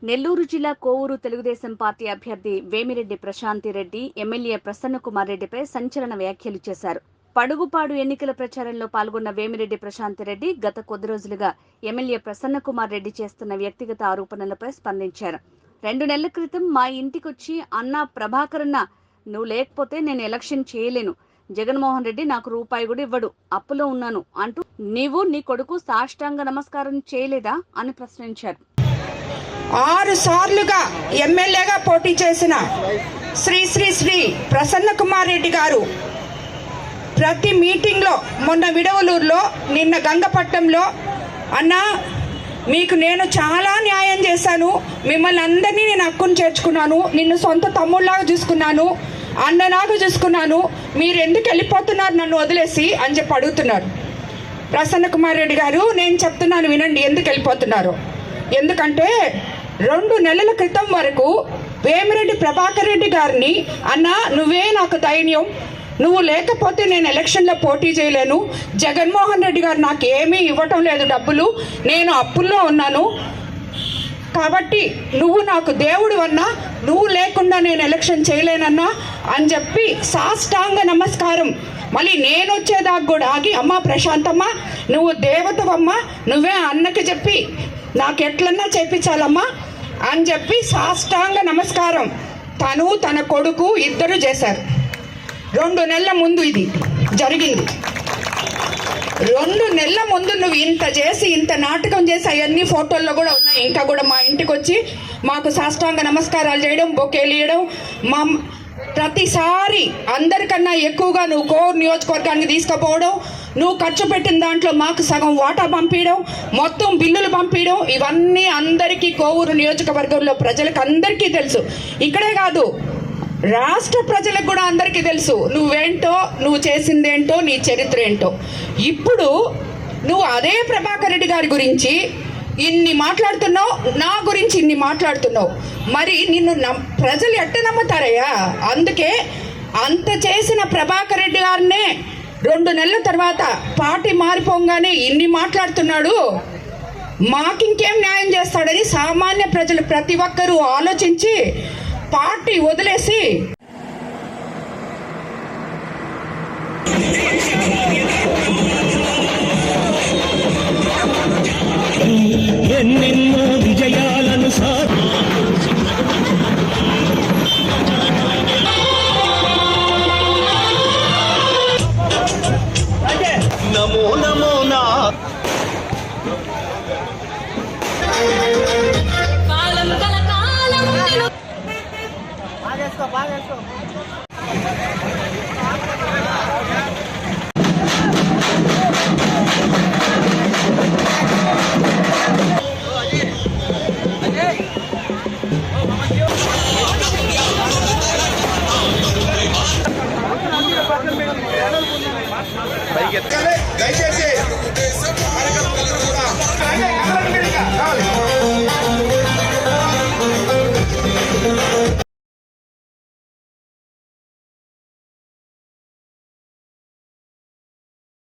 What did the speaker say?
నెల్లూరు జిల్లా కోవూరు తెలుగుదేశం పార్టీ అభ్యర్థి వేమిరెడ్డి ప్రశాంతి రెడ్డి ఎమ్మెల్యే ప్రసన్న కుమార్ రెడ్డిపై సంచలన వ్యాఖ్యలు చేశారు. పడుగుపాడు ఎన్నికల ప్రచారంలో పాల్గొన్న వేమిరెడ్డి ప్రశాంతి రెడ్డి గత కొద్ది రోజులుగా ఎమ్మెల్యే ప్రసన్న కుమార్ రెడ్డి చేస్తున్న వ్యక్తిగత ఆరోపణలపై స్పందించారు. 2 నెలల క్రితం మా ఇంటికొచ్చి అన్నా ప్రభాకరన్న, నువ్వు లేకపోతే నేను ఎలక్షన్ చేయలేను, జగన్మోహన్ రెడ్డి నాకు రూపాయి కూడా ఇవ్వడు, అప్పులో ఉన్నాను అంటూ నీవు నీ కొడుకు సాష్టాంగ నమస్కారం చేయలేదా అని ప్రశ్నించారు. 6 సార్లుగా ఎమ్మెల్యేగా పోటీ చేసిన శ్రీ శ్రీ శ్రీ ప్రసన్న కుమార్ రెడ్డి గారు ప్రతి మీటింగ్లో, మొన్న విడవలూరులో, నిన్న గంగపట్నంలో, అన్నా మీకు నేను చాలా న్యాయం చేశాను, మిమ్మల్ని అందరినీ నేను హక్కును చేర్చుకున్నాను, నిన్ను సొంత తమ్ముళ్ళలాగా చూసుకున్నాను, అన్నలాగా చూసుకున్నాను, మీరు ఎందుకు వెళ్ళిపోతున్నారు నన్ను వదిలేసి అని చెప్పి అడుగుతున్నారు. ప్రసన్న కుమార్ రెడ్డి గారు, నేను చెప్తున్నాను వినండి ఎందుకు వెళ్ళిపోతున్నారు. ఎందుకంటే 2 నెలల క్రితం వరకు వేమిరెడ్డి ప్రభాకర్ రెడ్డి గారిని, అన్నా నువ్వే నాకు ధైర్యం, నువ్వు లేకపోతే నేను ఎలక్షన్లో పోటీ చేయలేను, జగన్మోహన్ రెడ్డి గారు నాకు ఏమీ ఇవ్వటం లేదు డబ్బులు, నేను అప్పుల్లో ఉన్నాను, కాబట్టి నువ్వు నాకు దేవుడు అన్నా, నువ్వు లేకుండా నేను ఎలక్షన్ చేయలేనన్నా అని చెప్పి సాష్టాంగ నమస్కారం, మళ్ళీ నేను వచ్చేదాకా కూడా ఆగి, అమ్మ ప్రశాంతమ్మ నువ్వు దేవతవమ్మ, నువ్వే అన్నకి చెప్పి నాకు ఎట్లన్నా చేయించాలమ్మా అని చెప్పి సాష్టాంగ నమస్కారం తను తన కొడుకు ఇద్దరు చేశారు. 2 నెలల ముందు ఇది జరిగింది. 2 నెలల ముందు నువ్వు ఇంత చేసి, ఇంత నాటకం చేసి, అవన్నీ ఫోటోల్లో కూడా ఉన్నాయి. ఇంకా కూడా మా ఇంటికి వచ్చి మాకు సాష్టాంగ నమస్కారాలు చేయడం, బొకేలు ఇవ్వడం, మా ప్రతిసారి అందరికన్నా ఎక్కువగా నువ్వు కోవూరు నియోజకవర్గానికి తీసుకుపోవడం, నువ్వు ఖర్చు పెట్టిన దాంట్లో మాకు సగం వాటా పంపించడం, మొత్తం బిల్లులు పంపించడం, ఇవన్నీ అందరికీ కోవూరు నియోజకవర్గంలో ప్రజలకు అందరికీ తెలుసు. ఇక్కడే కాదు, రాష్ట్ర ప్రజలకు కూడా అందరికీ తెలుసు నువ్వేంటో, నువ్వు చేసిందేంటో, నీ చరిత్ర ఏంటో. ఇప్పుడు నువ్వు అదే ప్రభాకర్ రెడ్డి గారి గురించి ఇన్ని మాట్లాడుతున్నావు, నా గురించి ఇన్ని మాట్లాడుతున్నావు, మరి నిన్ను ప్రజలు ఎట్ట నమ్ముతారయ్యా? అందుకే అంత చేసిన ప్రభాకర్ రెడ్డి గారినే 2 నెలల తర్వాత పార్టీ మారిపోగానే ఇన్ని మాట్లాడుతున్నాడు, మాకింకేం న్యాయం చేస్తాడని సామాన్య ప్రజలు ప్రతి ఒక్కరూ ఆలోచించి పార్టీ వదిలేసి ఎన్నెన్నో విజయాలను నమో నమో నా కాలం కల కాలం బాగేసుకో దయచేసి